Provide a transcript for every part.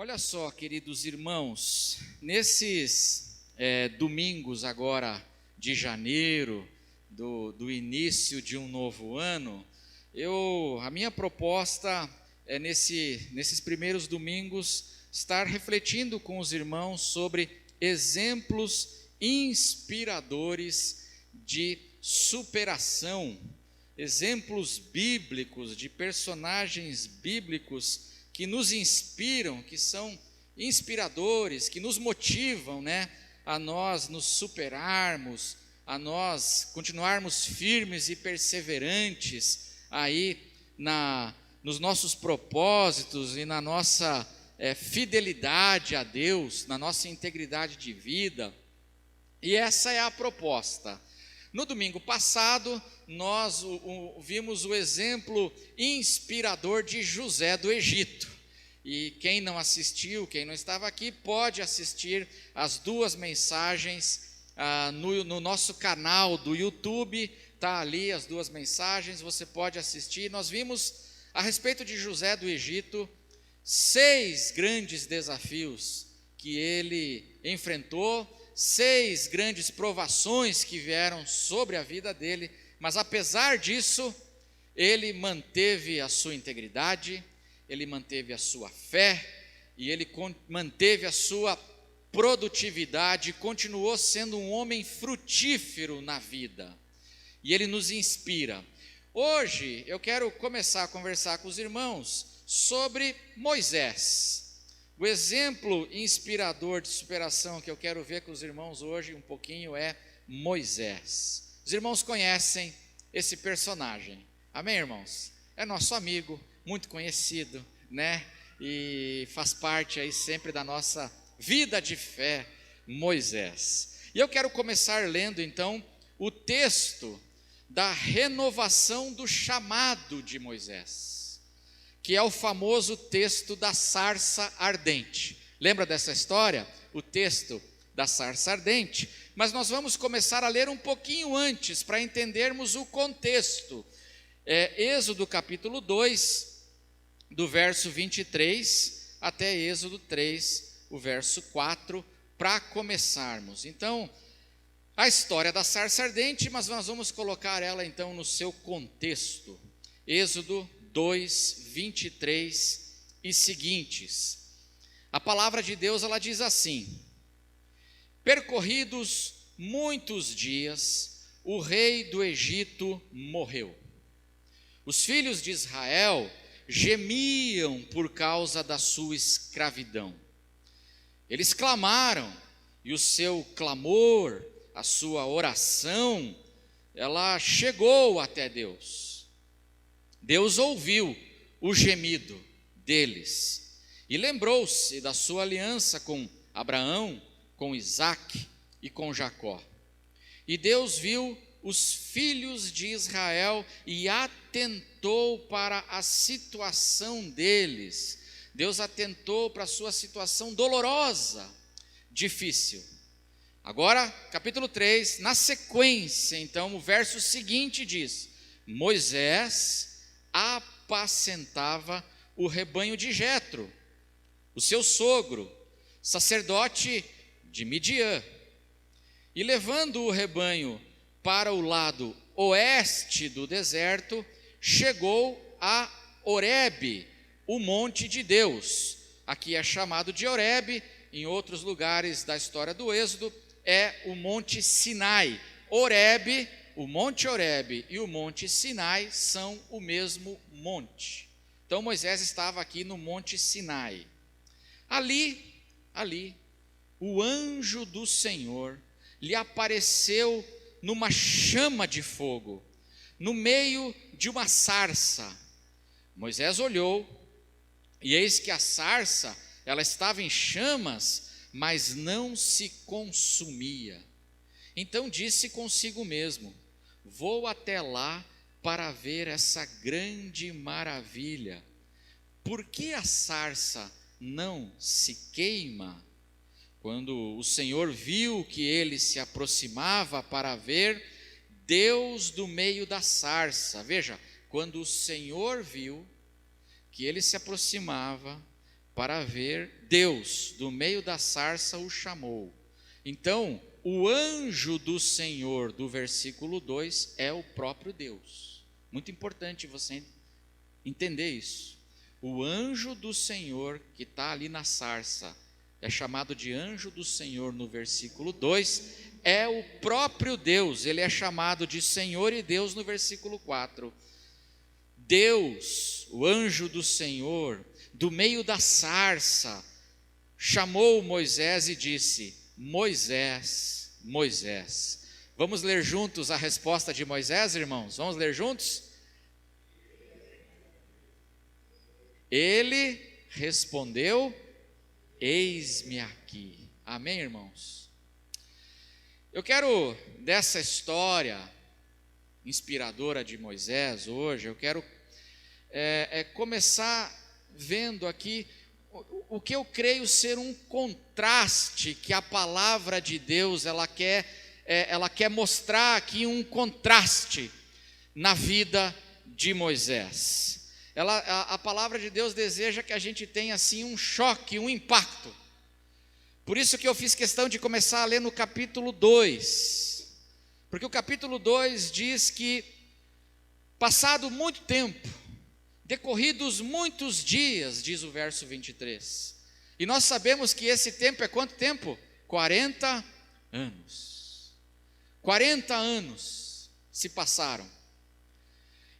Olha só, queridos irmãos, nesses domingos agora de janeiro, do início de um novo ano, a minha proposta é nesses primeiros domingos estar refletindo com os irmãos sobre exemplos inspiradores de superação, exemplos bíblicos de personagens bíblicos que nos inspiram, que são inspiradores, que nos motivam, a nós nos superarmos, a nós continuarmos firmes e perseverantes aí nos nossos propósitos e na nossa fidelidade a Deus, na nossa integridade de vida. E essa é a proposta. No domingo passado, nós vimos o exemplo inspirador de José do Egito. E quem não assistiu, quem não estava aqui, pode assistir as duas mensagens no nosso canal do YouTube. Está ali as duas mensagens, você pode assistir. Nós vimos a respeito de José do Egito 6 grandes desafios que ele enfrentou, 6 grandes provações que vieram sobre a vida dele, mas apesar disso, ele manteve a sua integridade, ele manteve a sua fé, e ele manteve a sua produtividade, continuou sendo um homem frutífero na vida, e ele nos inspira. Hoje eu quero começar a conversar com os irmãos sobre Moisés. O exemplo inspirador de superação que eu quero ver com os irmãos hoje um pouquinho é Moisés. Os irmãos conhecem esse personagem, amém, irmãos? É nosso amigo, muito conhecido, e faz parte aí sempre da nossa vida de fé, Moisés. E eu quero começar lendo então o texto da renovação do chamado de Moisés, que é o famoso texto da sarça ardente. Lembra dessa história? O texto da sarça ardente. Mas nós vamos começar a ler um pouquinho antes, para entendermos o contexto. Êxodo capítulo 2, do verso 23 até Êxodo 3, o verso 4, para começarmos. Então, a história da sarça ardente, mas nós vamos colocar ela então no seu contexto. Êxodo 2, 23 e seguintes. A palavra de Deus, ela diz assim: percorridos muitos dias, o rei do Egito morreu. Os filhos de Israel gemiam por causa da sua escravidão. Eles clamaram, e o seu clamor, a sua oração, ela chegou até Deus. Deus ouviu o gemido deles e lembrou-se da sua aliança com Abraão, com Isaque e com Jacó. E Deus viu os filhos de Israel e atentou para a situação deles. Deus atentou para a sua situação dolorosa, difícil. Agora, capítulo 3, na sequência, então, o verso seguinte diz: Moisés apacentava o rebanho de Jetro, o seu sogro, sacerdote de Midian, e levando o rebanho para o lado oeste do deserto, chegou a Horebe, o monte de Deus. Aqui é chamado de Horebe, em outros lugares da história do Êxodo é o monte Sinai. Horebe, o monte Horebe e o monte Sinai são o mesmo monte. Então Moisés estava aqui no monte Sinai. Ali, o anjo do Senhor lhe apareceu numa chama de fogo, no meio de uma sarça. Moisés olhou, e eis que a sarça, ela estava em chamas, mas não se consumia. Então disse consigo mesmo: vou até lá para ver essa grande maravilha. Por que a sarça não se queima? Quando o Senhor viu que ele se aproximava para ver, Deus do meio da sarça. Veja, quando o Senhor viu que ele se aproximava para ver Deus, do meio da sarça o chamou. Então, o anjo do Senhor, do versículo 2, é o próprio Deus. Muito importante você entender isso. O anjo do Senhor, que está ali na sarça, é chamado de anjo do Senhor no versículo 2, é o próprio Deus. Ele é chamado de Senhor e Deus no versículo 4. Deus, o anjo do Senhor, do meio da sarça, chamou Moisés e disse: Moisés, Moisés. Vamos ler juntos a resposta de Moisés, irmãos? Vamos ler juntos? Ele respondeu: eis-me aqui. Amém, irmãos? Eu quero, dessa história inspiradora de Moisés hoje, eu quero começar vendo aqui o que eu creio ser um contraste que a palavra de Deus, ela quer mostrar aqui um contraste na vida de Moisés. A palavra de Deus deseja que a gente tenha assim um choque, um impacto. Por isso que eu fiz questão de começar a ler no capítulo 2, porque o capítulo 2 diz que, passado muito tempo, decorridos muitos dias, diz o verso 23, e nós sabemos que esse tempo é quanto tempo? 40 anos. 40 anos se passaram,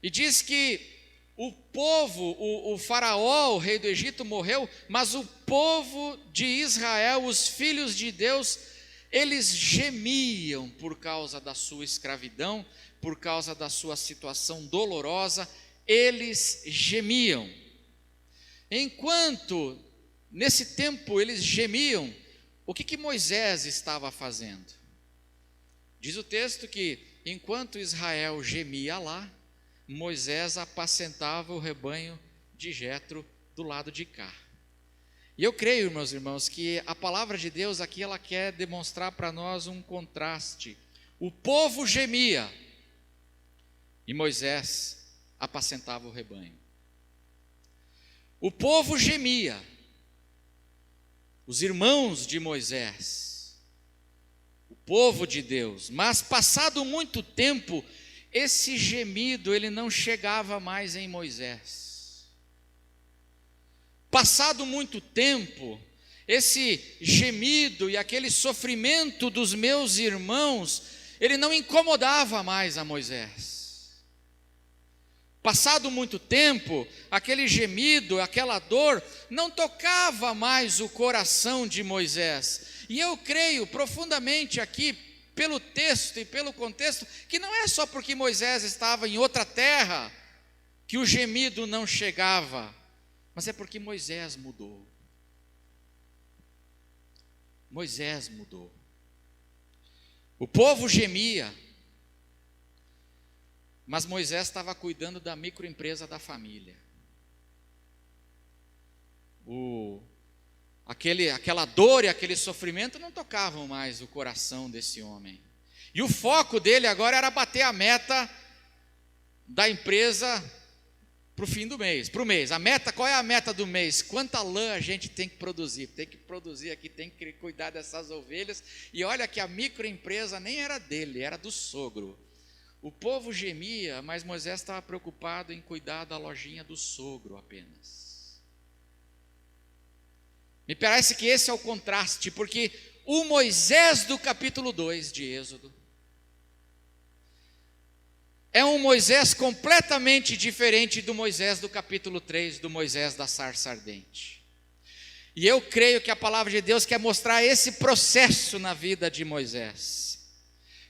e diz que o povo, o faraó, o rei do Egito morreu, mas o povo de Israel, os filhos de Deus, eles gemiam por causa da sua escravidão, por causa da sua situação dolorosa, eles gemiam. Enquanto, nesse tempo, eles gemiam, o que Moisés estava fazendo? Diz o texto que, enquanto Israel gemia lá, Moisés apacentava o rebanho de Jetro do lado de cá. E eu creio, meus irmãos, que a palavra de Deus aqui, ela quer demonstrar para nós um contraste. O povo gemia e Moisés apacentava o rebanho. O povo gemia, os irmãos de Moisés, o povo de Deus, mas passado muito tempo, esse gemido, ele não chegava mais em Moisés. Passado muito tempo, esse gemido e aquele sofrimento dos meus irmãos, ele não incomodava mais a Moisés. Passado muito tempo, aquele gemido, aquela dor, não tocava mais o coração de Moisés. E eu creio profundamente aqui, pelo texto e pelo contexto, que não é só porque Moisés estava em outra terra que o gemido não chegava, mas é porque Moisés mudou. Moisés mudou. O povo gemia, mas Moisés estava cuidando da microempresa da família. Aquela dor e aquele sofrimento não tocavam mais o coração desse homem. E o foco dele agora era bater a meta da empresa para o fim do mês, para o mês. A meta, qual é a meta do mês? Quanta lã a gente tem que produzir? Tem que produzir aqui, tem que cuidar dessas ovelhas. E olha que a microempresa nem era dele, era do sogro. O povo gemia, mas Moisés estava preocupado em cuidar da lojinha do sogro apenas. Me parece que esse é o contraste, porque o Moisés do capítulo 2 de Êxodo é um Moisés completamente diferente do Moisés do capítulo 3, do Moisés da sarça ardente. E eu creio que a palavra de Deus quer mostrar esse processo na vida de Moisés.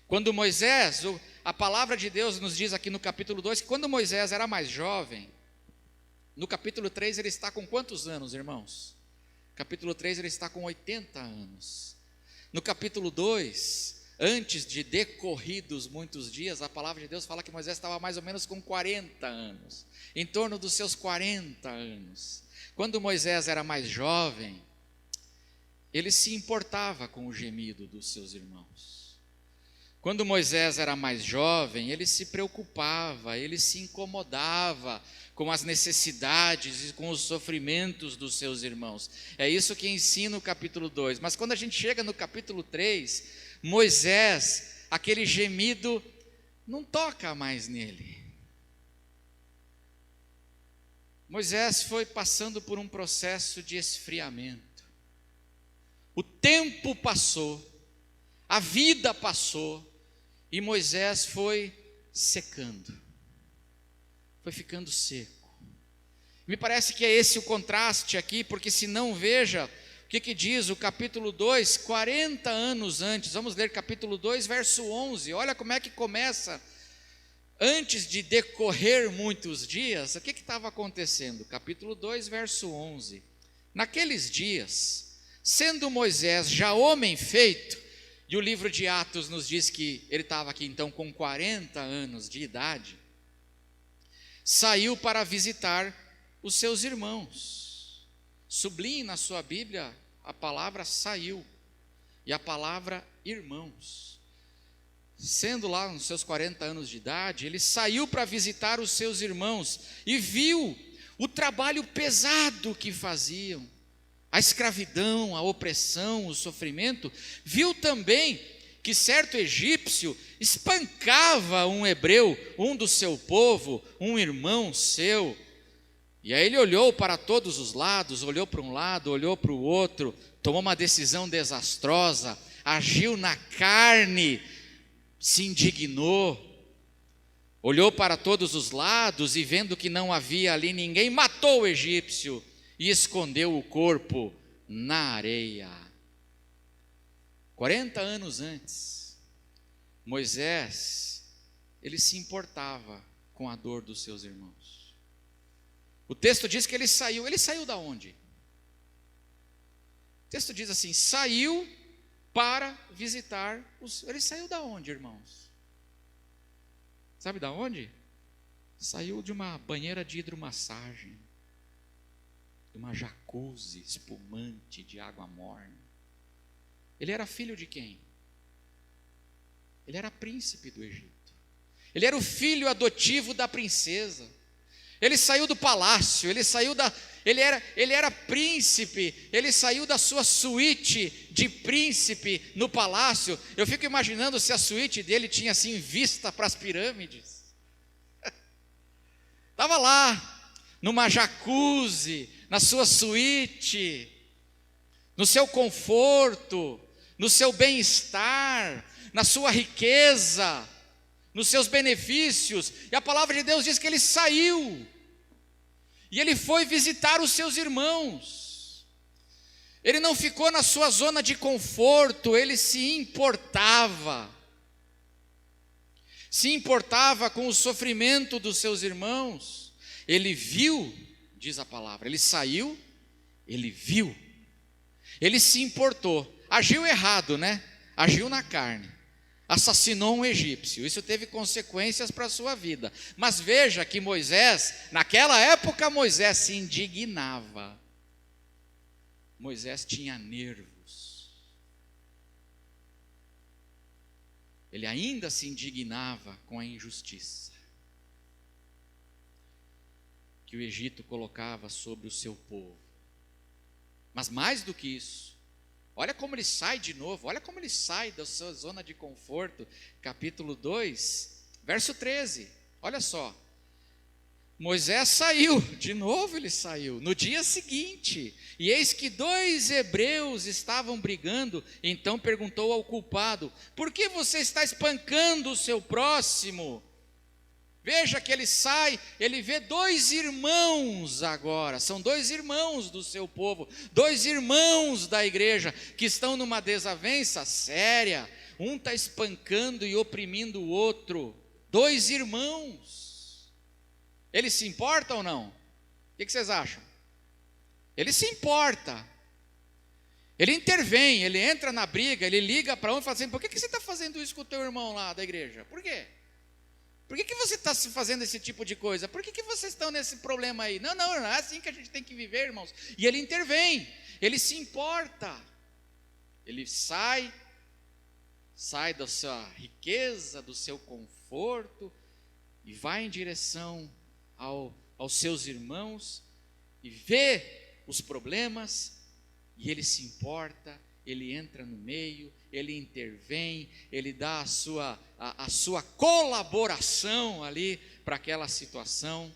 Quando Moisés, a palavra de Deus nos diz aqui no capítulo 2, que quando Moisés era mais jovem, no capítulo 3 ele está com quantos anos, irmãos? Capítulo 3 ele está com 80 anos. No capítulo 2, antes de decorridos muitos dias, a palavra de Deus fala que Moisés estava mais ou menos com 40 anos, em torno dos seus 40 anos. Quando Moisés era mais jovem, ele se importava com o gemido dos seus irmãos. Quando Moisés era mais jovem, ele se preocupava, ele se incomodava com as necessidades e com os sofrimentos dos seus irmãos. É isso que ensina o capítulo 2. Mas quando a gente chega no capítulo 3, Moisés, aquele gemido não toca mais nele. Moisés foi passando por um processo de esfriamento. O tempo passou, a vida passou, e Moisés foi secando, foi ficando seco. Me parece que é esse o contraste aqui, porque se não, veja o que diz o capítulo 2, 40 anos antes. Vamos ler capítulo 2, verso 11, olha como é que começa. Antes de decorrer muitos dias, o que estava acontecendo? Capítulo 2, verso 11. Naqueles dias, sendo Moisés já homem feito, e o livro de Atos nos diz que ele estava aqui então com 40 anos de idade, saiu para visitar os seus irmãos. Sublinhe na sua Bíblia a palavra saiu e a palavra irmãos. Sendo lá nos seus 40 anos de idade, ele saiu para visitar os seus irmãos e viu o trabalho pesado que faziam, a escravidão, a opressão, o sofrimento. Viu também que certo egípcio espancava um hebreu, um do seu povo, um irmão seu. E aí ele olhou para todos os lados, olhou para um lado, olhou para o outro, tomou uma decisão desastrosa, agiu na carne, se indignou, olhou para todos os lados e vendo que não havia ali ninguém, matou o egípcio e escondeu o corpo na areia. 40 anos antes, Moisés, ele se importava com a dor dos seus irmãos. O texto diz que ele saiu da onde? O texto diz assim, saiu para visitar ele saiu da onde, irmãos? Sabe da onde? Saiu de uma banheira de hidromassagem, de uma jacuzzi espumante de água morna. Ele era filho de quem? Ele era príncipe do Egito. Ele era o filho adotivo da princesa. Ele saiu do palácio, ele era príncipe, ele saiu da sua suíte de príncipe no palácio. Eu fico imaginando se a suíte dele tinha assim vista para as pirâmides. Estava lá, numa jacuzzi, na sua suíte, no seu conforto, no seu bem-estar, na sua riqueza, nos seus benefícios, e a palavra de Deus diz que ele saiu, e ele foi visitar os seus irmãos. Ele não ficou na sua zona de conforto, ele se importava com o sofrimento dos seus irmãos. Ele viu, diz a palavra, ele saiu, ele viu, ele se importou, agiu errado, né? Agiu na carne, assassinou um egípcio, isso teve consequências para a sua vida. Mas veja que Moisés, naquela época Moisés se indignava, Moisés tinha nervos, ele ainda se indignava com a injustiça que o Egito colocava sobre o seu povo. Mas mais do que isso, olha como ele sai de novo, olha como ele sai da sua zona de conforto. Capítulo 2, verso 13, olha só. Moisés saiu, de novo ele saiu, no dia seguinte, e eis que 2 hebreus estavam brigando. Então perguntou ao culpado, por que você está espancando o seu próximo? Veja que ele sai, ele vê 2 irmãos agora, são 2 irmãos do seu povo, 2 irmãos da igreja, que estão numa desavença séria, um está espancando e oprimindo o outro, 2 irmãos, ele se importa ou não? O que vocês acham? Ele se importa, ele intervém, ele entra na briga, ele liga para um e fala assim, por que você está fazendo isso com o teu irmão lá da igreja? Por quê? Por que você está fazendo esse tipo de coisa? Por que vocês estão nesse problema aí? Não, é assim que a gente tem que viver, irmãos. E ele intervém, ele se importa. Ele sai, sai da sua riqueza, do seu conforto, e vai em direção aos seus irmãos, e vê os problemas, e ele se importa, ele entra no meio, ele intervém, ele dá a sua colaboração ali para aquela situação.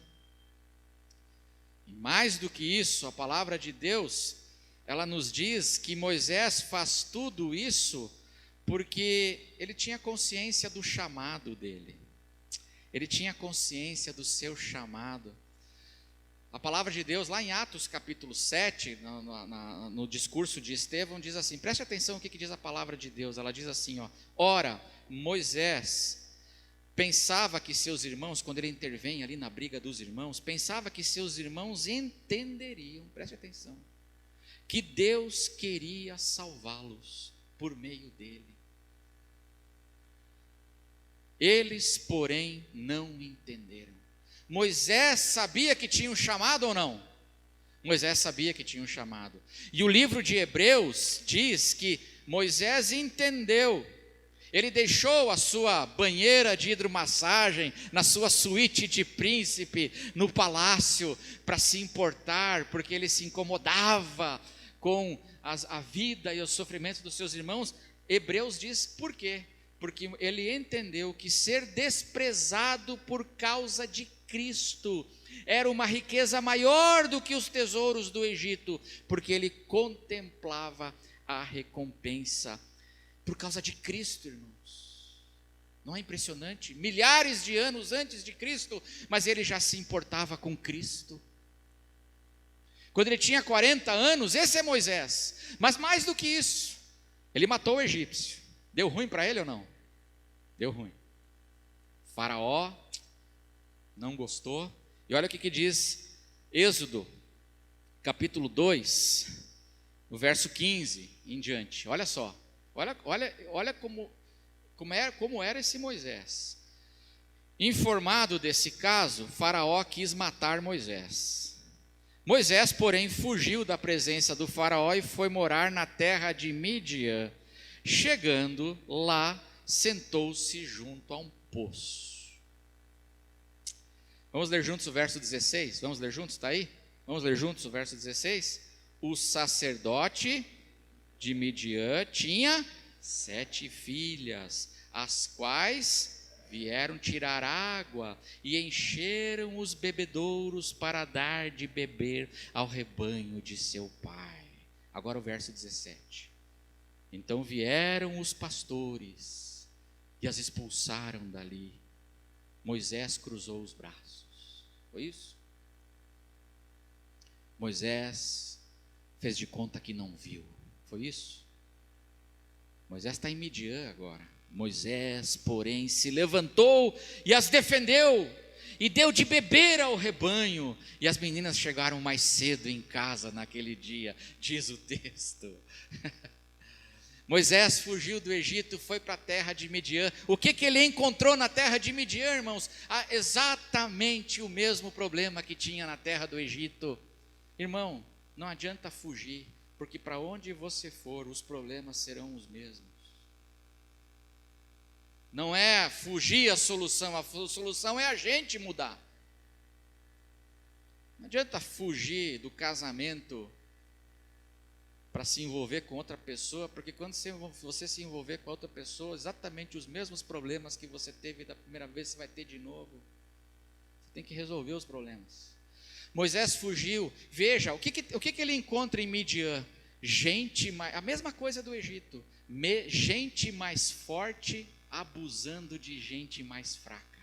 E mais do que isso, a palavra de Deus, ela nos diz que Moisés faz tudo isso porque ele tinha consciência do chamado dele, ele tinha consciência do seu chamado. A palavra de Deus, lá em Atos capítulo 7, no discurso de Estevão, diz assim, preste atenção o que diz a palavra de Deus, ela diz assim, ora, Moisés pensava que seus irmãos, quando ele intervém ali na briga dos irmãos, pensava que seus irmãos entenderiam, preste atenção, que Deus queria salvá-los por meio dele. Eles, porém, não entenderam. Moisés sabia que tinha um chamado ou não? Moisés sabia que tinha um chamado. E o livro de Hebreus diz que Moisés entendeu. Ele deixou a sua banheira de hidromassagem na sua suíte de príncipe no palácio para se importar, porque ele se incomodava com a vida e os sofrimentos dos seus irmãos. Hebreus diz por quê? Porque ele entendeu que ser desprezado por causa de Cristo era uma riqueza maior do que os tesouros do Egito, porque ele contemplava a recompensa por causa de Cristo, irmãos. Não é impressionante? Milhares de anos antes de Cristo, mas ele já se importava com Cristo. Quando ele tinha 40 anos, esse é Moisés. Mas mais do que isso, ele matou o egípcio. Deu ruim para ele ou não? Deu ruim. Faraó não gostou. E olha o que diz Êxodo, capítulo 2, no verso 15 em diante. Olha só. Olha como era esse Moisés. Informado desse caso, Faraó quis matar Moisés. Moisés, porém, fugiu da presença do Faraó e foi morar na terra de Midian. Chegando lá, sentou-se junto a um poço. Vamos ler juntos o verso 16? Vamos ler juntos, está aí? Vamos ler juntos o verso 16? O sacerdote de Midian tinha 7 filhas, as quais vieram tirar água e encheram os bebedouros para dar de beber ao rebanho de seu pai. Agora o verso 17. Então vieram os pastores e as expulsaram dali. Moisés cruzou os braços. Foi isso? Moisés fez de conta que não viu. Foi isso? Moisés está em Midian agora. Moisés, porém, se levantou e as defendeu e deu de beber ao rebanho. E as meninas chegaram mais cedo em casa naquele dia, diz o texto. Moisés fugiu do Egito, foi para a terra de Midian. O que ele encontrou na terra de Midian, irmãos? Exatamente o mesmo problema que tinha na terra do Egito. Irmão, não adianta fugir, porque para onde você for, os problemas serão os mesmos. Não é fugir a solução é a gente mudar. Não adianta fugir do casamento para se envolver com outra pessoa, porque quando você se envolver com outra pessoa, exatamente os mesmos problemas que você teve da primeira vez, você vai ter de novo. Você tem que resolver os problemas. Moisés fugiu. Veja, o que ele encontra em Midian? A mesma coisa do Egito, gente mais forte abusando de gente mais fraca.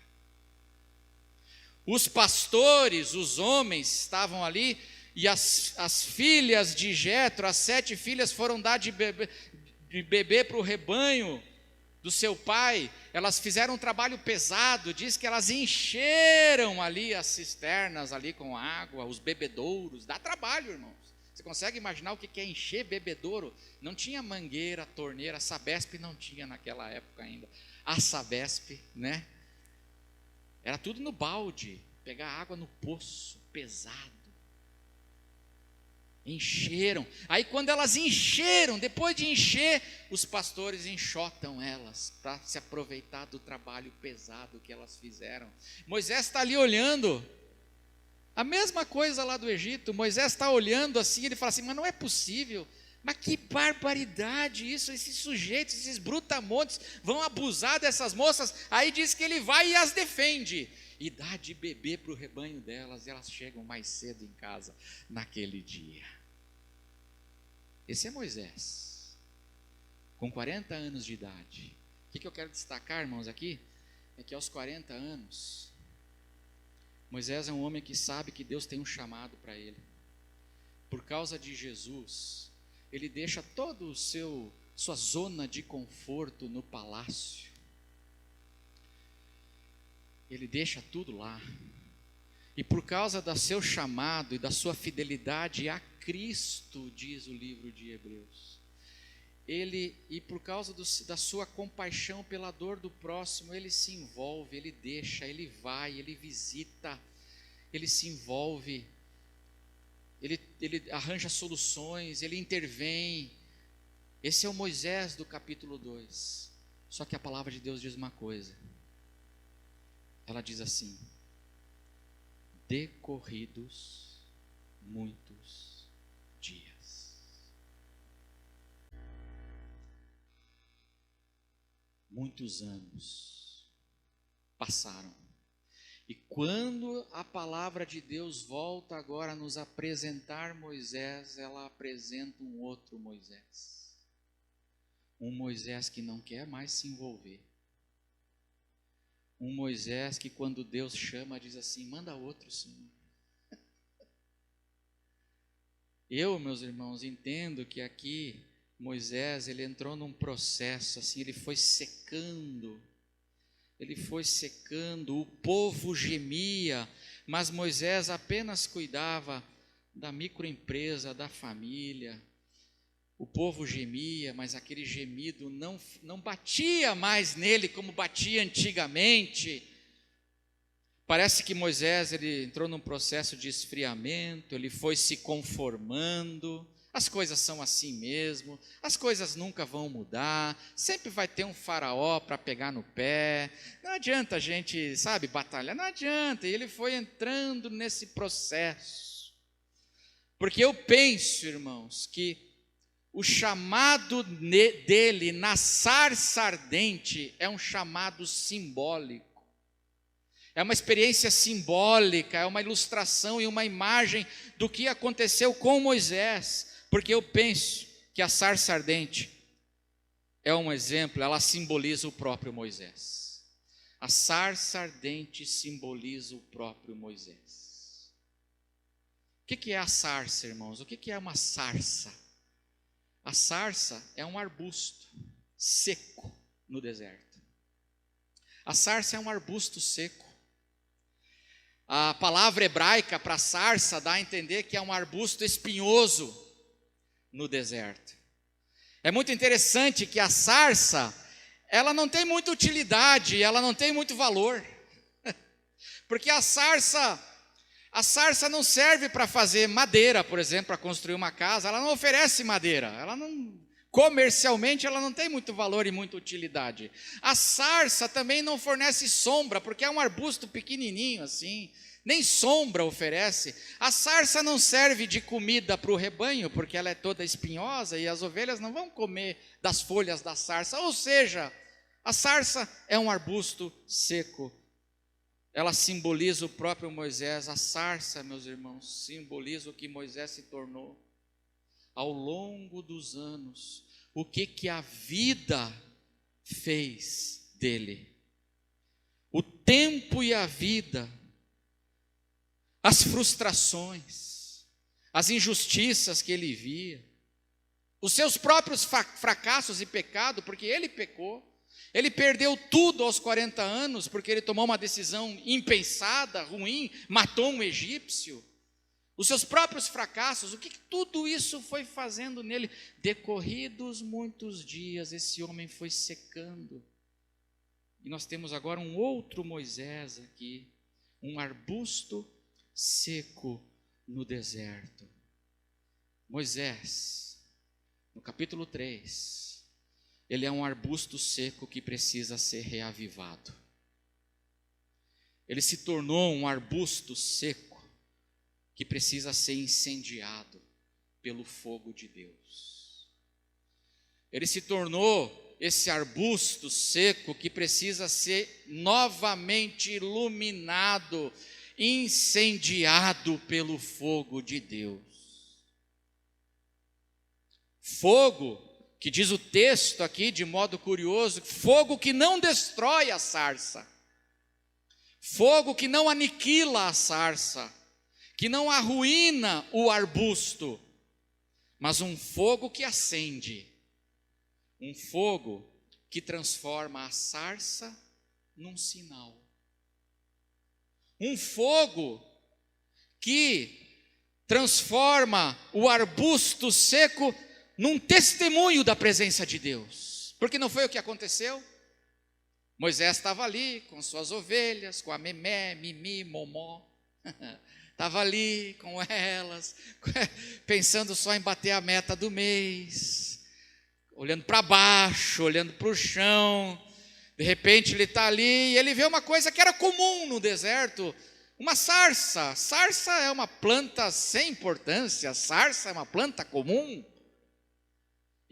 Os pastores, os homens estavam ali, e as filhas de Jetro, as 7 filhas, foram dar de beber para o rebanho do seu pai. Elas fizeram um trabalho pesado, diz que elas encheram ali as cisternas ali com água, os bebedouros. Dá trabalho, irmãos. Você consegue imaginar o que é encher bebedouro? Não tinha mangueira, torneira, a Sabesp não tinha naquela época ainda. A Sabesp, né? Era tudo no balde, pegar água no poço, pesado. Encheram. Aí quando elas encheram, depois de encher, os pastores enxotam elas para se aproveitar do trabalho pesado que elas fizeram. Moisés está ali olhando, a mesma coisa lá do Egito. Moisés está olhando assim, ele fala assim, mas não é possível, mas que barbaridade isso, esses sujeitos, esses brutamontes vão abusar dessas moças. Aí diz que ele vai e as defende, e dá de beber para o rebanho delas, e elas chegam mais cedo em casa naquele dia. Esse é Moisés, com 40 anos de idade. O que eu quero destacar, irmãos, aqui, é que aos 40 anos, Moisés é um homem que sabe que Deus tem um chamado para ele. Por causa de Jesus, ele deixa toda sua zona de conforto no palácio. Ele deixa tudo lá. E por causa do seu chamado e da sua fidelidade a Cristo, diz o livro de Hebreus, e por causa da sua compaixão pela dor do próximo, ele se envolve, ele deixa, ele vai, ele visita, ele se envolve, ele arranja soluções, ele intervém. Esse é o Moisés do capítulo 2. Só que a palavra de Deus diz uma coisa. Ela diz assim: decorridos muitos dias. Muitos anos passaram. E quando a palavra de Deus volta agora a nos apresentar Moisés, ela apresenta um outro Moisés. Um Moisés que não quer mais se envolver. Um Moisés que quando Deus chama diz assim, manda outro, Senhor. Eu, meus irmãos, entendo que aqui Moisés, ele entrou num processo assim, ele foi secando, o povo gemia, mas Moisés apenas cuidava da microempresa, da família. O povo gemia, mas aquele gemido não batia mais nele como batia antigamente. Parece que Moisés, ele entrou num processo de esfriamento, ele foi se conformando. As coisas são assim mesmo, as coisas nunca vão mudar, sempre vai ter um faraó para pegar no pé, não adianta a gente, batalhar, não adianta. E ele foi entrando nesse processo, porque eu penso, irmãos, que o chamado dele na sarça ardente é um chamado simbólico, é uma experiência simbólica, é uma ilustração e uma imagem do que aconteceu com Moisés. Porque eu penso que a sarça ardente é um exemplo, ela simboliza o próprio Moisés. A sarça ardente simboliza o próprio Moisés. O que é a sarça, irmãos? O que é uma sarça? A sarça é um arbusto seco no deserto. A sarça é um arbusto seco. A palavra hebraica para sarça dá a entender que é um arbusto espinhoso no deserto. É muito interessante que a sarça, ela não tem muita utilidade, ela não tem muito valor, porque a sarça não serve para fazer madeira, por exemplo, para construir uma casa. Ela não oferece madeira, comercialmente ela não tem muito valor e muita utilidade. A sarça também não fornece sombra, porque é um arbusto pequenininho assim, nem sombra oferece. A sarça não serve de comida para o rebanho, porque ela é toda espinhosa e as ovelhas não vão comer das folhas da sarça. Ou seja, a sarça é um arbusto seco. Ela simboliza o próprio Moisés. A sarça, meus irmãos, simboliza o que Moisés se tornou ao longo dos anos. O que a vida fez dele. O tempo e a vida, as frustrações, as injustiças que ele via, os seus próprios fracassos e pecado, porque ele pecou, ele perdeu tudo aos 40 anos, porque ele tomou uma decisão impensada, ruim, matou um egípcio, os seus próprios fracassos, o que tudo isso foi fazendo nele? Decorridos muitos dias, esse homem foi secando, e nós temos agora um outro Moisés aqui, um arbusto seco no deserto. Moisés, no capítulo 3, ele é um arbusto seco que precisa ser reavivado. Ele se tornou um arbusto seco que precisa ser incendiado pelo fogo de Deus. Ele se tornou esse arbusto seco que precisa ser novamente iluminado, incendiado pelo fogo de Deus. Fogo, que diz o texto aqui de modo curioso, fogo que não destrói a sarça, fogo que não aniquila a sarça, que não arruína o arbusto, mas um fogo que acende, um fogo que transforma a sarça num sinal, um fogo que transforma o arbusto seco num testemunho da presença de Deus. Porque não foi o que aconteceu? Moisés estava ali com suas ovelhas, com a Memé, Mimi, Momó, estava ali com elas, pensando só em bater a meta do mês, olhando para baixo, olhando para o chão. De repente ele está ali e ele vê uma coisa que era comum no deserto, uma sarça. Sarça é uma planta sem importância, sarça é uma planta comum.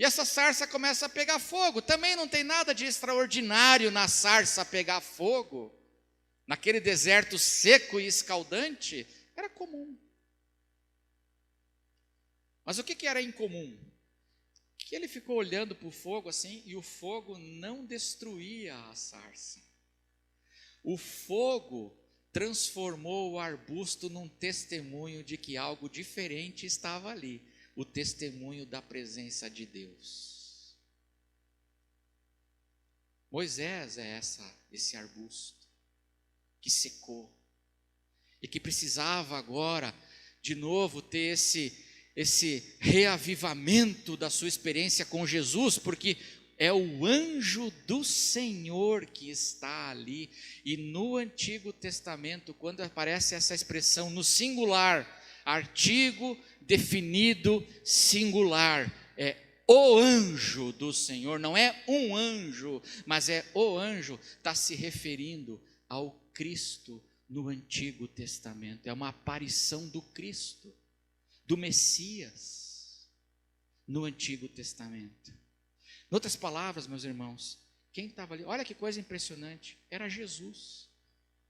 E essa sarça começa a pegar fogo. Também não tem nada de extraordinário na sarça pegar fogo. Naquele deserto seco e escaldante, era comum. Mas o que era incomum? Que ele ficou olhando para o fogo assim, e o fogo não destruía a sarça. O fogo transformou o arbusto num testemunho de que algo diferente estava ali. O testemunho da presença de Deus. Moisés é esse arbusto que secou e que precisava agora de novo ter esse reavivamento da sua experiência com Jesus, porque é o anjo do Senhor que está ali. E no Antigo Testamento, quando aparece essa expressão no singular, artigo definido singular, é o anjo do Senhor, não é um anjo, mas é o anjo, está se referindo ao Cristo no Antigo Testamento, é uma aparição do Cristo, do Messias, no Antigo Testamento. Em outras palavras, meus irmãos, quem estava ali, olha que coisa impressionante, era Jesus.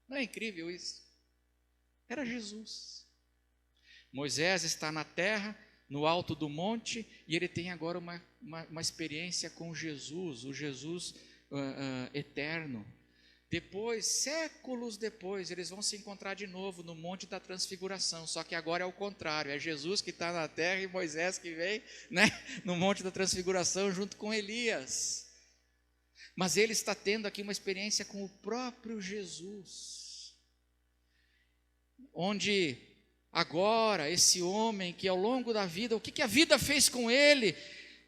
Não é incrível isso? Era Jesus. Moisés está na terra, no alto do monte, e ele tem agora uma experiência com Jesus, o Jesus eterno. Depois, séculos depois, eles vão se encontrar de novo no Monte da Transfiguração, só que agora é o contrário, é Jesus que está na terra e Moisés que vem, no Monte da Transfiguração junto com Elias. Mas ele está tendo aqui uma experiência com o próprio Jesus, onde agora esse homem que ao longo da vida, o que a vida fez com ele?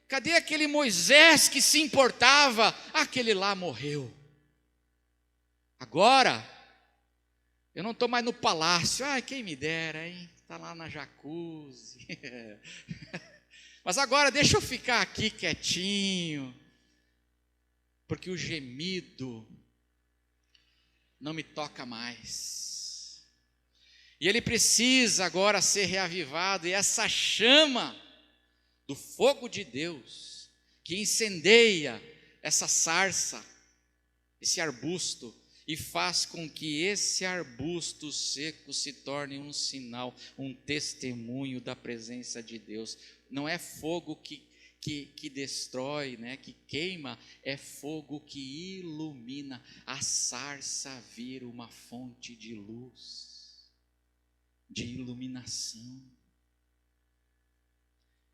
Cadê aquele Moisés que se importava? Aquele lá morreu. Agora, eu não estou mais no palácio, quem me dera, hein? Está lá na jacuzzi. Mas agora deixa eu ficar aqui quietinho, porque o gemido não me toca mais. E ele precisa agora ser reavivado, e essa chama do fogo de Deus, que incendeia essa sarça, esse arbusto, e faz com que esse arbusto seco se torne um sinal, um testemunho da presença de Deus. Não é fogo que destrói, que queima, é fogo que ilumina. A sarça vira uma fonte de luz, de iluminação.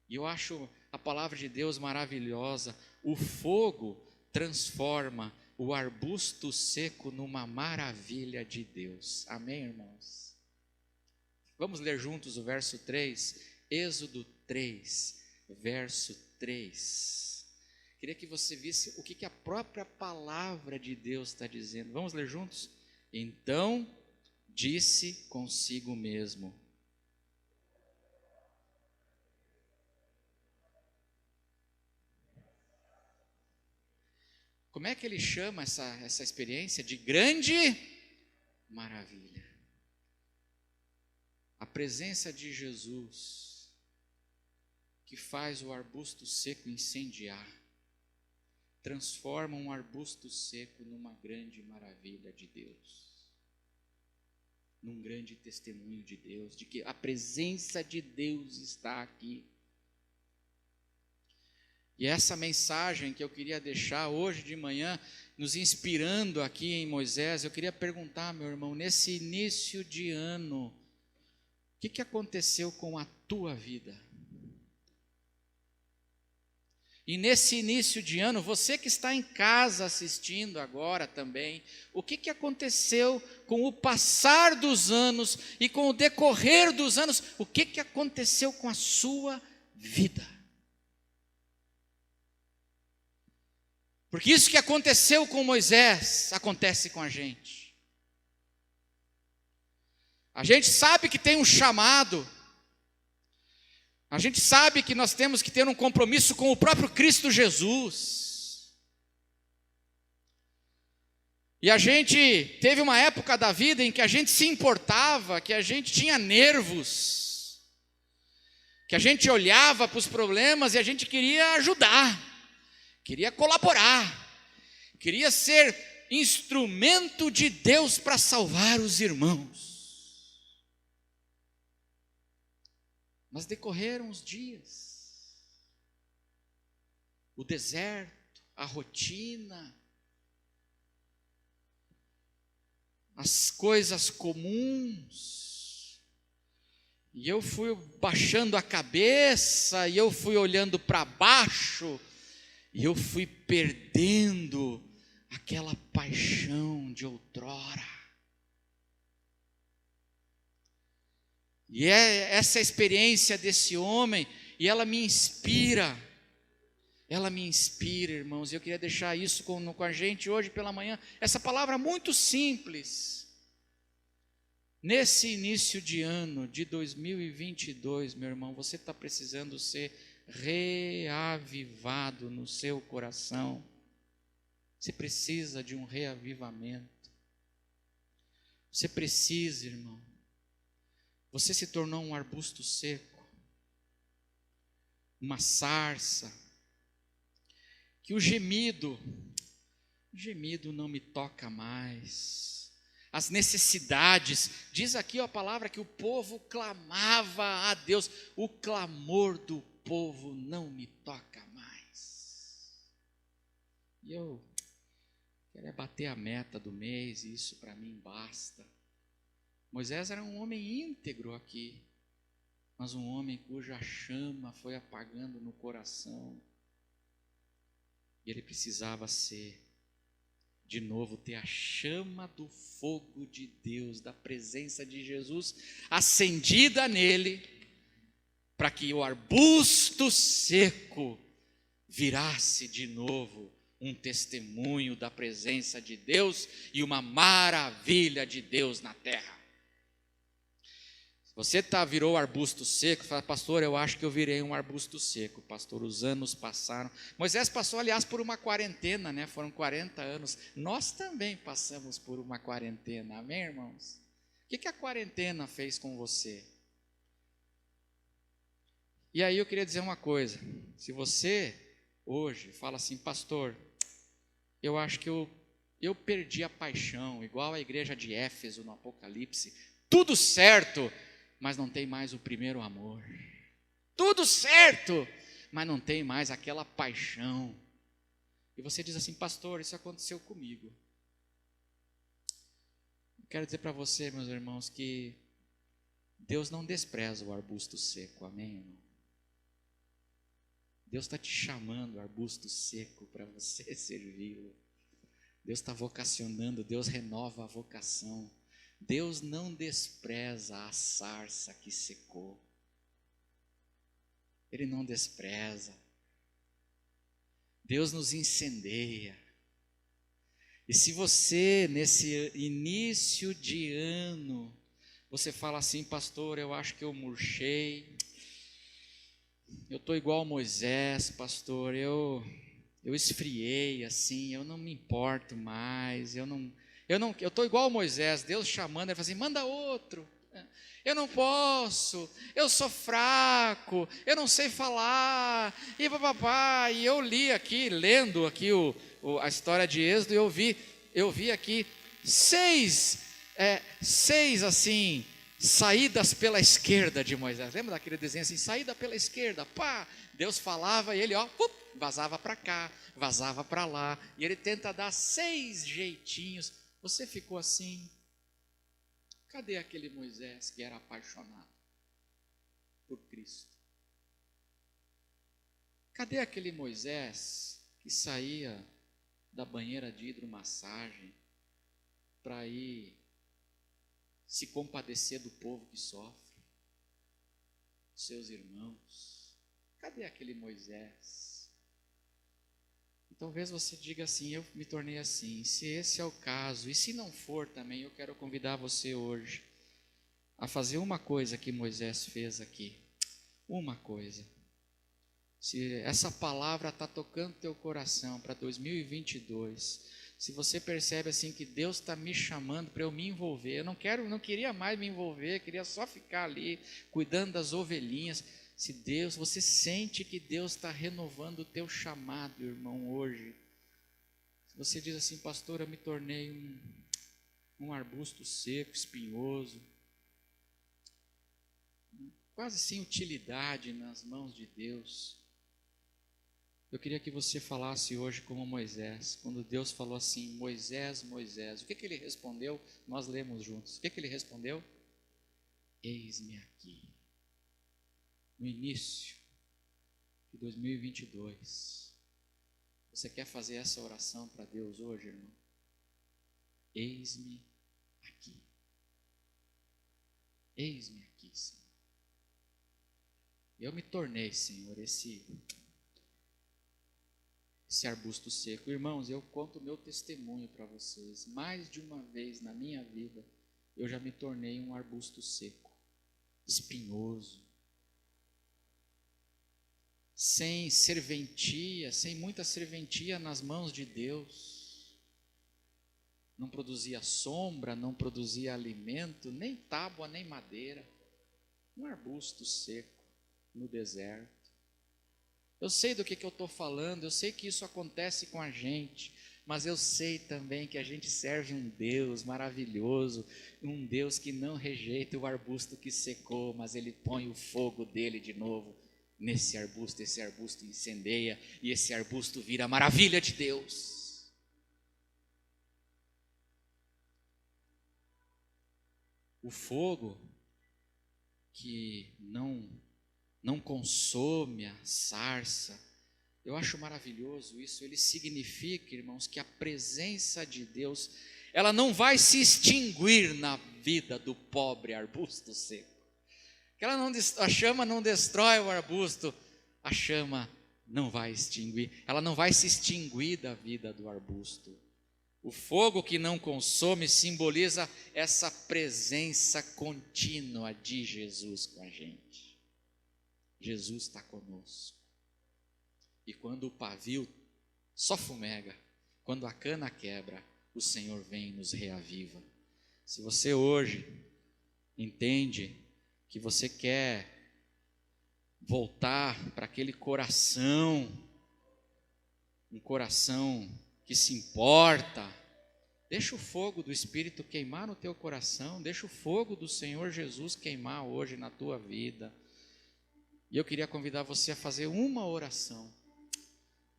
E eu acho a palavra de Deus maravilhosa. O fogo transforma o arbusto seco numa maravilha de Deus. Amém, irmãos? Vamos ler juntos o verso 3, Êxodo 3, verso 3. Queria que você visse o que a própria palavra de Deus está dizendo. Vamos ler juntos? Então disse consigo mesmo: Como é que ele chama essa experiência? De grande maravilha. A presença de Jesus, que faz o arbusto seco incendiar, transforma um arbusto seco numa grande maravilha de Deus. Num grande testemunho de Deus, de que a presença de Deus está aqui. E essa mensagem que eu queria deixar hoje de manhã, nos inspirando aqui em Moisés, eu queria perguntar, meu irmão, nesse início de ano, o que aconteceu com a tua vida? E nesse início de ano, você que está em casa assistindo agora também, o que aconteceu com o passar dos anos e com o decorrer dos anos? O que aconteceu com a sua vida? Porque isso que aconteceu com Moisés, acontece com a gente. A gente sabe que tem um chamado. A gente sabe que nós temos que ter um compromisso com o próprio Cristo Jesus. E a gente teve uma época da vida em que a gente se importava, que a gente tinha nervos, que a gente olhava para os problemas e a gente queria ajudar, queria colaborar, queria ser instrumento de Deus para salvar os irmãos. Mas decorreram os dias, o deserto, a rotina, as coisas comuns, e eu fui baixando a cabeça, e eu fui olhando para baixo, e eu fui perdendo aquela paixão de outrora. E é essa experiência desse homem, e ela me inspira, irmãos, e eu queria deixar isso com a gente hoje pela manhã, essa palavra muito simples, nesse início de ano, de 2022, meu irmão, você está precisando ser reavivado no seu coração, você precisa de um reavivamento, você precisa, irmão. Você se tornou um arbusto seco, uma sarça, que o gemido não me toca mais. As necessidades, diz aqui a palavra que o povo clamava a Deus, o clamor do povo não me toca mais. E eu quero bater a meta do mês, e isso para mim basta. Moisés era um homem íntegro aqui, mas um homem cuja chama foi apagando no coração. E ele precisava de novo, ter a chama do fogo de Deus, da presença de Jesus acendida nele, para que o arbusto seco virasse de novo um testemunho da presença de Deus e uma maravilha de Deus na terra. Você virou arbusto seco, fala, pastor, eu acho que eu virei um arbusto seco, pastor, os anos passaram. Moisés passou, aliás, por uma quarentena, né? Foram 40 anos. Nós também passamos por uma quarentena, amém, irmãos? O que a quarentena fez com você? E aí eu queria dizer uma coisa, se você hoje fala assim, pastor, eu acho que eu perdi a paixão, igual a igreja de Éfeso no Apocalipse, tudo certo, mas não tem mais o primeiro amor, tudo certo, mas não tem mais aquela paixão, e você diz assim, pastor, isso aconteceu comigo. Eu quero dizer para você, meus irmãos, que Deus não despreza o arbusto seco, amém, irmão? Deus está te chamando, arbusto seco, para você servi-lo. Deus está vocacionando, Deus renova a vocação. Deus não despreza a sarça que secou. Ele não despreza. Deus nos incendeia. E se você, nesse início de ano, você fala assim, pastor, eu acho que eu murchei, eu estou igual Moisés, pastor, eu eu esfriei assim, eu não me importo mais, eu estou igual Moisés, Deus chamando, ele fala assim, manda outro. Eu não posso, eu sou fraco, eu não sei falar, e papapá. E eu li aqui, lendo aqui a história de Êxodo, eu vi aqui seis assim, saídas pela esquerda de Moisés. Lembra daquele desenho assim, saída pela esquerda, pá, Deus falava e ele, vazava para cá, vazava para lá, e ele tenta dar 6 jeitinhos. Você ficou assim, cadê aquele Moisés que era apaixonado por Cristo? Cadê aquele Moisés que saía da banheira de hidromassagem para ir se compadecer do povo que sofre, seus irmãos? Cadê aquele Moisés? E talvez você diga assim, eu me tornei assim. Se esse é o caso, e se não for também, eu quero convidar você hoje a fazer uma coisa que Moisés fez aqui. Uma coisa. Se essa palavra está tocando teu coração para 2022, se você percebe assim que Deus está me chamando para eu me envolver, eu não queria mais me envolver, queria só ficar ali cuidando das ovelhinhas. Se você sente que Deus está renovando o teu chamado, irmão, hoje. Se você diz assim, pastor, eu me tornei um arbusto seco, espinhoso, quase sem utilidade nas mãos de Deus. Eu queria que você falasse hoje como Moisés, quando Deus falou assim, Moisés, Moisés, o que ele respondeu? Nós lemos juntos. O que ele respondeu? Eis-me aqui. No início de 2022, você quer fazer essa oração para Deus hoje, irmão? Eis-me aqui. Eis-me aqui, Senhor. Eu me tornei, Senhor, esse arbusto seco. Irmãos, eu conto o meu testemunho para vocês. Mais de uma vez na minha vida, eu já me tornei um arbusto seco, espinhoso, sem serventia, sem muita serventia nas mãos de Deus. Não produzia sombra, não produzia alimento, nem tábua, nem madeira. Um arbusto seco no deserto. Eu sei do que eu estou falando, eu sei que isso acontece com a gente, mas eu sei também que a gente serve um Deus maravilhoso, um Deus que não rejeita o arbusto que secou, mas Ele põe o fogo dele de novo nesse arbusto, esse arbusto incendeia e esse arbusto vira a maravilha de Deus. O fogo que não consome a sarça. Eu acho maravilhoso isso. Ele significa, irmãos, que a presença de Deus, ela não vai se extinguir na vida do pobre arbusto seco. A chama não destrói o arbusto, a chama não vai extinguir, ela não vai se extinguir da vida do arbusto. O fogo que não consome simboliza essa presença contínua de Jesus com a gente. Jesus está conosco. E quando o pavio só fumega, quando a cana quebra, o Senhor vem e nos reaviva. Se você hoje entende que você quer voltar para aquele coração, um coração que se importa, deixa o fogo do Espírito queimar no teu coração, deixa o fogo do Senhor Jesus queimar hoje na tua vida. E eu queria convidar você a fazer uma oração.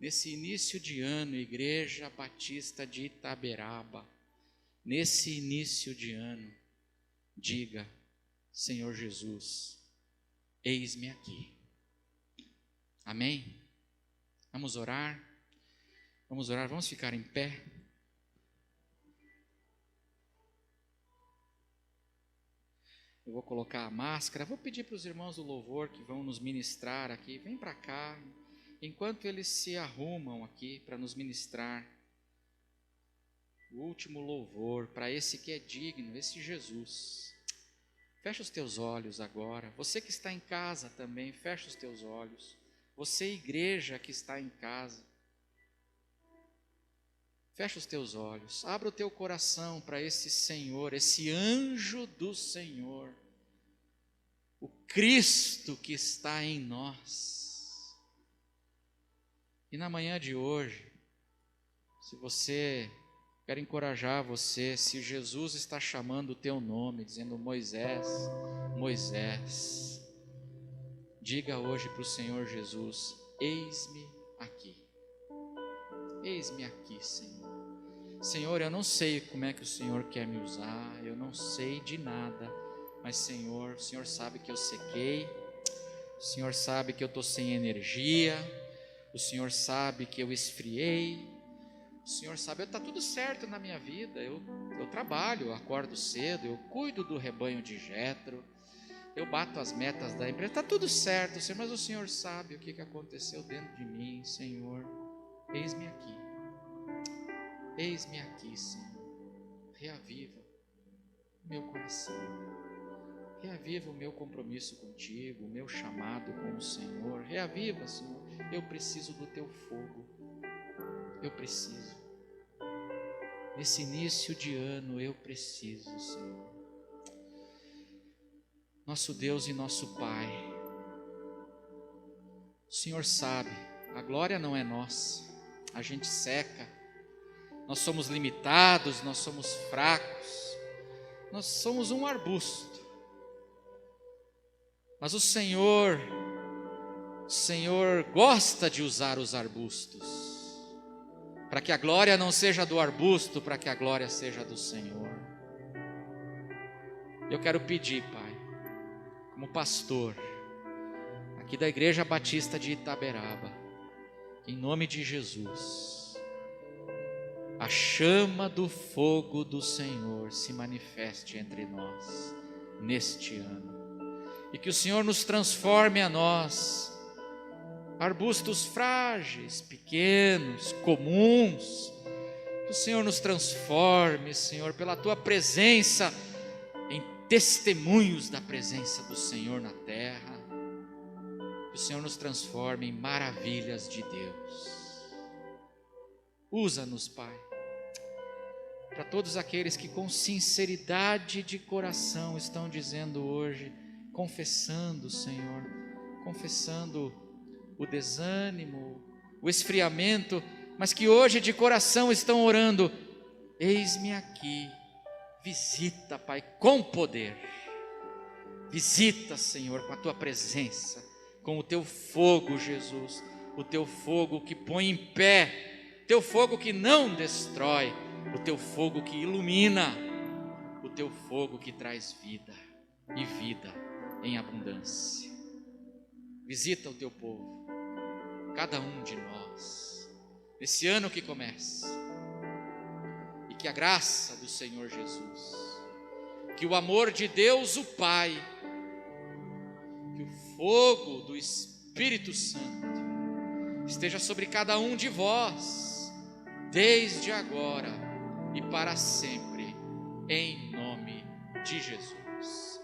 Nesse início de ano, Igreja Batista de Itaberaba, nesse início de ano, diga, Senhor Jesus, eis-me aqui. Amém? Vamos orar? Vamos ficar em pé. Eu vou colocar a máscara, vou pedir para os irmãos do louvor que vão nos ministrar aqui, vem para cá, enquanto eles se arrumam aqui para nos ministrar o último louvor para esse que é digno, esse Jesus. Fecha os teus olhos agora, você que está em casa também, fecha os teus olhos, você igreja que está em casa, Fecha os teus olhos, abra o teu coração para esse Senhor, esse anjo do Senhor, o Cristo que está em nós. E na manhã de hoje, se você, quero encorajar você, se Jesus está chamando o teu nome, dizendo Moisés, Moisés, diga hoje para o Senhor Jesus, eis-me aqui. Eis-me aqui, Senhor. Senhor, eu não sei como é que o Senhor quer me usar, eu não sei de nada, mas Senhor, o Senhor sabe que eu sequei, o Senhor sabe que eu estou sem energia, o Senhor sabe que eu esfriei, o Senhor sabe, está tudo certo na minha vida, eu trabalho, eu acordo cedo, eu cuido do rebanho de Jetro, eu bato as metas da empresa, está tudo certo, Senhor, mas o Senhor sabe o que aconteceu dentro de mim, Senhor. Eis-me aqui, Senhor, reaviva o meu coração, reaviva o meu compromisso contigo, o meu chamado com o Senhor, reaviva, Senhor, eu preciso do teu fogo, eu preciso, nesse início de ano eu preciso, Senhor, nosso Deus e nosso Pai, o Senhor sabe, a glória não é nossa, a gente seca, nós somos limitados, nós somos fracos, nós somos um arbusto, mas o Senhor gosta de usar os arbustos, para que a glória não seja do arbusto, para que a glória seja do Senhor. Eu quero pedir, Pai, como pastor, aqui da Igreja Batista de Itaberaba, em nome de Jesus, a chama do fogo do Senhor se manifeste entre nós neste ano, e que o Senhor nos transforme a nós, arbustos frágeis, pequenos, comuns, que o Senhor nos transforme, Senhor, pela Tua presença, em testemunhos da presença do Senhor na terra, que o Senhor nos transforme em maravilhas de Deus. Usa-nos, Pai, para todos aqueles que com sinceridade de coração estão dizendo hoje, confessando, Senhor, confessando o desânimo, o esfriamento, mas que hoje de coração estão orando, eis-me aqui, visita, Pai, com poder, visita, Senhor, com a Tua presença, com o Teu fogo, Jesus, o Teu fogo que põe em pé, Teu fogo que não destrói, o Teu fogo que ilumina, o Teu fogo que traz vida, e vida em abundância. Visita o Teu povo, cada um de nós, nesse ano que começa, e que a graça do Senhor Jesus, que o amor de Deus o Pai, que o fogo do Espírito Santo esteja sobre cada um de vós, desde agora e para sempre, em nome de Jesus.